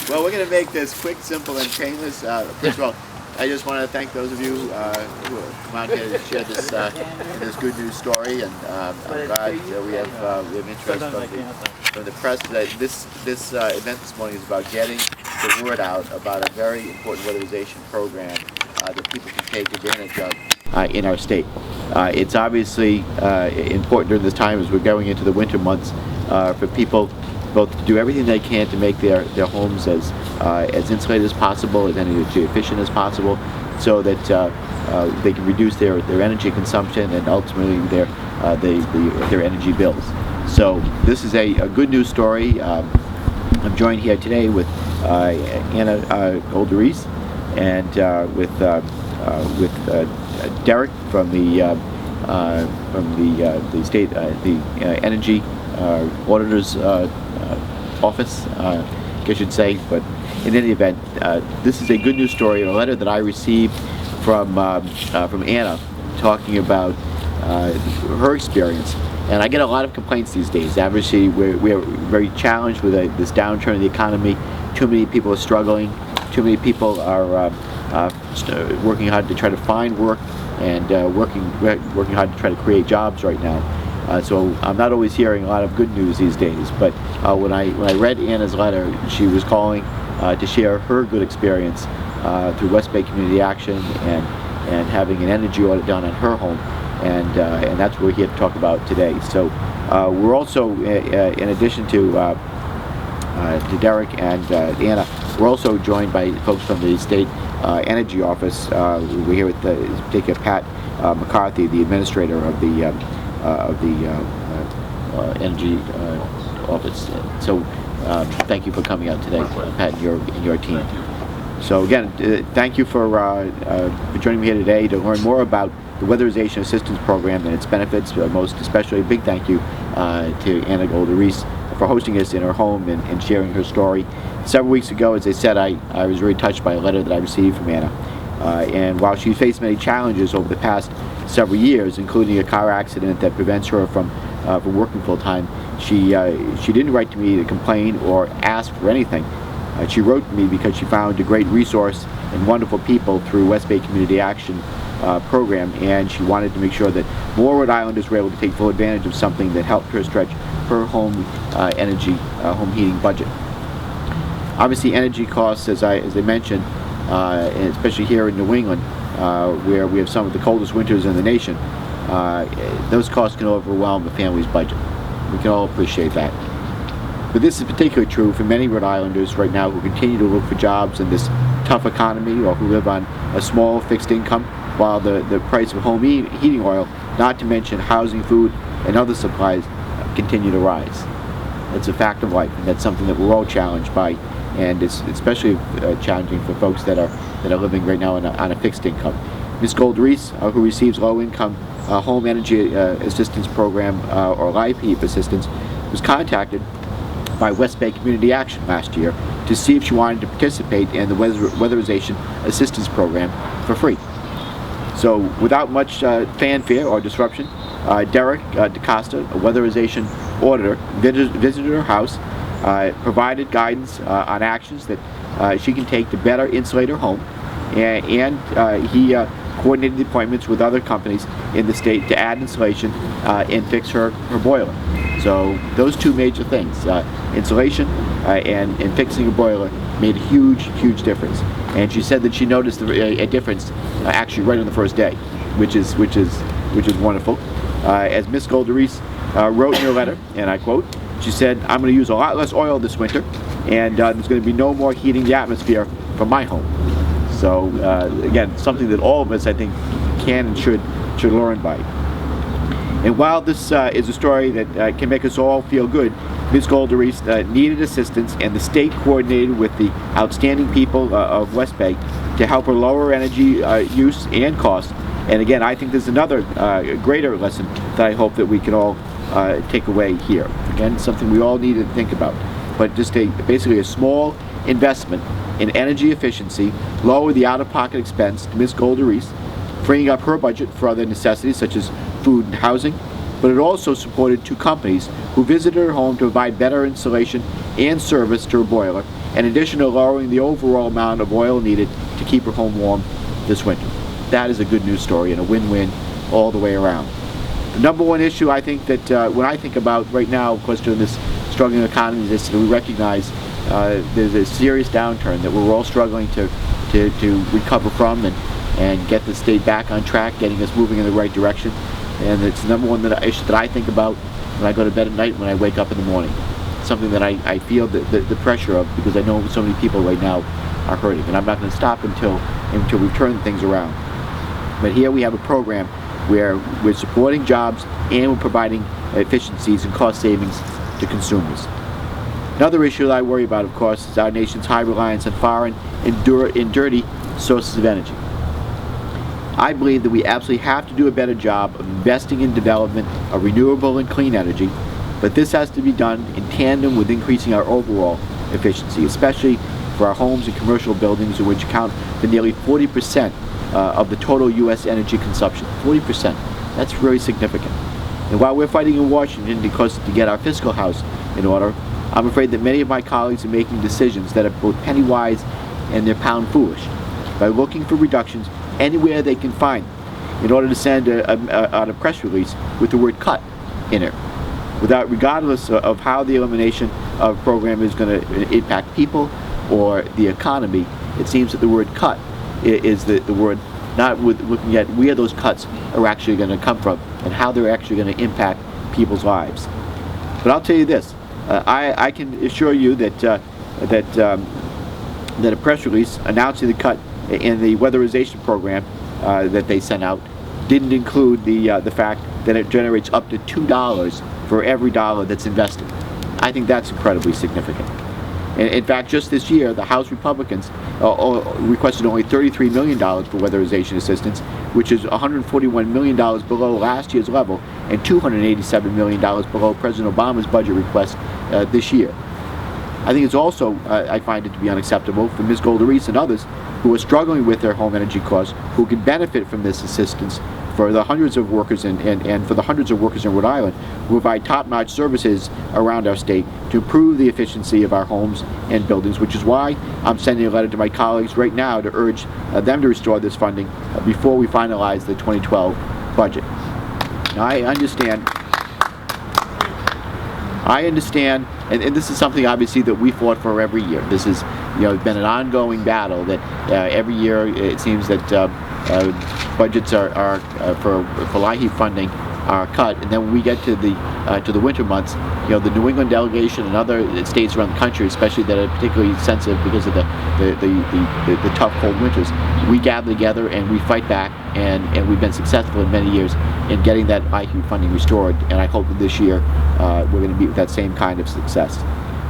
Well, we're going to make this quick, simple, and painless. First of all, I just want to thank those of you who have come out here to share this good news story, and I'm glad we have interest from the press. This event this morning is about getting the word out about a very important weatherization program that people can take advantage of in our state. It's obviously important during this time as we're going into the winter months for people both to do everything they can to make their homes as insulated as possible, as energy efficient as possible, so that they can reduce their energy consumption and ultimately their energy bills. So this is a good news story. I'm joined here today with Anna Golderies and with Derek from the state energy auditor's office, I should say. But in any event, this is a good news story. A letter that I received from Anna talking about her experience. And I get a lot of complaints these days. Obviously, we're very challenged with this downturn in the economy. Too many people are struggling. Too many people are working hard to try to find work and working hard to try to create jobs right now. So I'm not always hearing a lot of good news these days. But when I read Anna's letter, she was calling to share her good experience through West Bay Community Action and having an energy audit done on her home. And that's what we're here to talk about today. So we're also, in addition to Derek and Anna, we're also joined by folks from the state energy office. We're here with particular Pat McCarthy, the administrator of the energy office. So thank you for coming out today, Pat, and your team. So again, thank you for joining me here today to learn more about the Weatherization Assistance Program and its benefits. Most especially, a big thank you to Anna Golderies for hosting us in her home and sharing her story. Several weeks ago, as I said, I was very touched by a letter that I received from Anna. And while she faced many challenges over the past several years, including a car accident that prevents her from working full time, she didn't write to me to complain or ask for anything. She wrote to me because she found a great resource and wonderful people through West Bay Community Action program, and she wanted to make sure that more Rhode Islanders were able to take full advantage of something that helped her stretch her home home heating budget. Obviously, energy costs, as I mentioned, and especially here in New England, where we have some of the coldest winters in the nation, those costs can overwhelm a family's budget. We can all appreciate that. But this is particularly true for many Rhode Islanders right now who continue to look for jobs in this tough economy, or who live on a small fixed income, while the price of home heating oil, not to mention housing, food, and other supplies, continue to rise. It's a fact of life, and that's something that we're all challenged by, and it's especially challenging for folks that are living right now on a fixed income. Ms. Golderies, who receives low-income home energy assistance program, or LIHEAP assistance, was contacted by West Bay Community Action last year to see if she wanted to participate in the Weatherization Assistance Program for free. So without much fanfare or disruption, Derek DaCosta, a weatherization auditor, visited her house, provided guidance on actions that she can take to better insulate her home, and he coordinated the appointments with other companies in the state to add insulation and fix her boiler. So those two major things, insulation and fixing a boiler, made a huge difference. And she said that she noticed a difference actually right on the first day, which is wonderful. As Ms. Golderies wrote in her letter, and I quote, she said, "I'm going to use a lot less oil this winter, and there's going to be no more heating the atmosphere from my home." So again, something that all of us, I think, can and should learn by. And while this is a story that can make us all feel good, Ms. Golderies needed assistance, and the state coordinated with the outstanding people of West Bay to help her lower energy use and cost. And again, I think there's another greater lesson that I hope that we can all take away here. Again, something we all need to think about. But just basically a small investment in energy efficiency lower the out-of-pocket expense to Ms. Golderies, freeing up her budget for other necessities such as food and housing, but but it also supported 2 companies who visited her home to provide better insulation and service to her boiler, in addition to lowering the overall amount of oil needed to keep her home warm this winter. That is a good news story and a win-win all the way around. The number one issue I think that when I think about right now, of course, during this struggling economy, is that we recognize there's a serious downturn that we're all struggling to recover from and get the state back on track, getting us moving in the right direction. And it's the number one issue that I think about when I go to bed at night, when I wake up in the morning. Something that I feel the pressure of, because I know so many people right now are hurting, and I'm not going to stop until we turn things around. But here we have a program where we're supporting jobs and we're providing efficiencies and cost savings to consumers. Another issue that I worry about, of course, is our nation's high reliance on foreign and dirty sources of energy. I believe that we absolutely have to do a better job of investing in development of renewable and clean energy, but this has to be done in tandem with increasing our overall efficiency, especially for our homes and commercial buildings, which account for nearly 40% of the total U.S. energy consumption. 40%. That's very significant. And while we're fighting in Washington to get our fiscal house in order, I'm afraid that many of my colleagues are making decisions that are both penny-wise and they're pound-foolish by looking for reductions anywhere they can find in order to send out a press release with the word "cut" in it, regardless of how the elimination of a program is going to impact people or the economy. It seems that the word "cut" is the word, not with looking at where those cuts are actually going to come from and how they're actually going to impact people's lives. But I'll tell you this, I can assure you that a press release announcing the cut in the weatherization program that they sent out didn't include the fact that it generates up to $2 for every dollar that's invested. I think that's incredibly significant. In fact, just this year, the House Republicans requested only $33 million for weatherization assistance, which is $141 million below last year's level and $287 million below President Obama's budget request this year. I think it's also, I find it to be unacceptable for Ms. Golder-Reese and others who are struggling with their home energy costs, who can benefit from this assistance, for the hundreds of workers and for the hundreds of workers in Rhode Island who provide top-notch services around our state to improve the efficiency of our homes and buildings, which is why I'm sending a letter to my colleagues right now to urge them to restore this funding before we finalize the 2012 budget. Now, I understand, and this is something obviously that we fought for every year. This has been an ongoing battle that every year it seems that budgets are for LIHEAP funding are cut, and then when we get to the winter months, the New England delegation and other states around the country, especially that are particularly sensitive because of the tough cold winters, we gather together and we fight back, and we've been successful in many years in getting that LIHEAP funding restored, and I hope that this year we're going to meet with that same kind of success.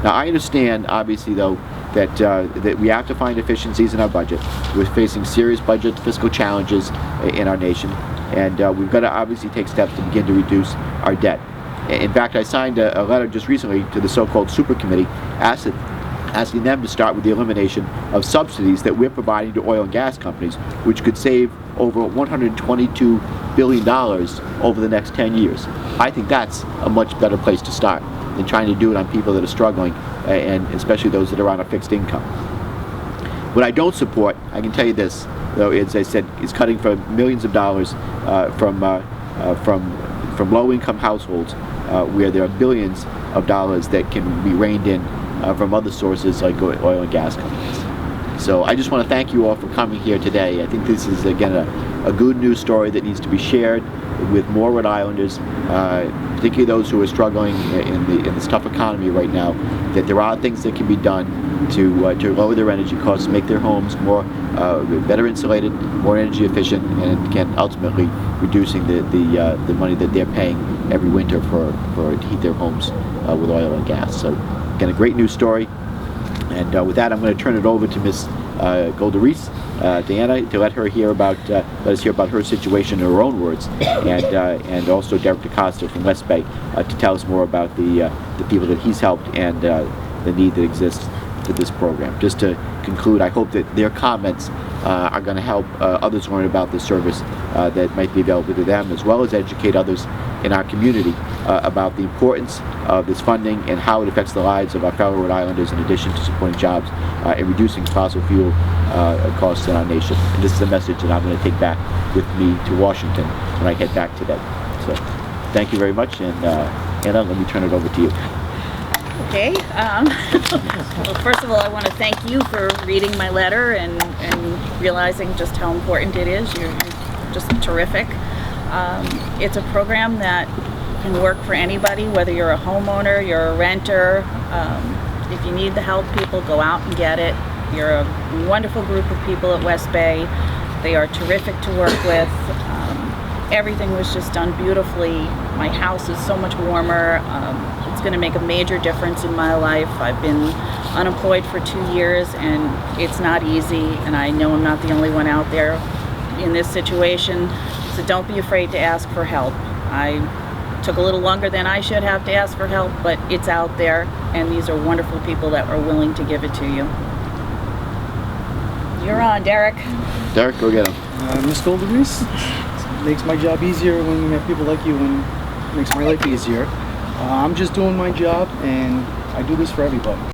Now, I understand, obviously, though, that we have to find efficiencies in our budget. We're facing serious budget fiscal challenges in our nation, and we've got to obviously take steps to begin to reduce our debt. In fact, I signed a letter just recently to the so-called Super Committee asking them to start with the elimination of subsidies that we're providing to oil and gas companies, which could save over $122 billion over the next 10 years. I think that's a much better place to start than trying to do it on people that are struggling, and especially those that are on a fixed income. What I don't support, I can tell you this, though, as I said, is cutting for millions of dollars from low-income households, where there are billions of dollars that can be reined in from other sources like oil and gas companies. So I just want to thank you all for coming here today. I think this is, again, a good news story that needs to be shared with more Rhode Islanders, particularly those who are struggling in this tough economy right now, that there are things that can be done to lower their energy costs, make their homes more better insulated, more energy efficient, and again, ultimately reducing the money that they're paying every winter to heat their homes with oil and gas. So again, a great news story. And with that, I'm going to turn it over to Ms. Golder-Reese, Deanna, to let us hear about her situation in her own words, and also Derek DeCosta from West Bay to tell us more about the people that he's helped and the need that exists for this program. Just to conclude, I hope that their comments are going to help others learn about this service that might be available to them, as well as educate others in our community about the importance of this funding and how it affects the lives of our fellow Rhode Islanders, in addition to supporting jobs and reducing fossil fuel costs in our nation. And this is a message that I'm going to take back with me to Washington when I head back today. So thank you very much, and Anna, let me turn it over to you. Okay. Well, first of all, I want to thank you for reading my letter and realizing just how important it is. You're just terrific. It's a program that can work for anybody, whether you're a homeowner, you're a renter. If you need the help, people, go out and get it. You're a wonderful group of people at West Bay. They are terrific to work with. Everything was just done beautifully. My house is so much warmer. It's going to make a major difference in my life. I've been unemployed for 2 years, and it's not easy, and I know I'm not the only one out there in this situation, so don't be afraid to ask for help. I took a little longer than I should have to ask for help, but it's out there, and these are wonderful people that are willing to give it to you. You're on, Derek. Derek, go get him. Ms. Goldenreese, makes my job easier when we have people like you, and makes my life easier. I'm just doing my job, and I do this for everybody.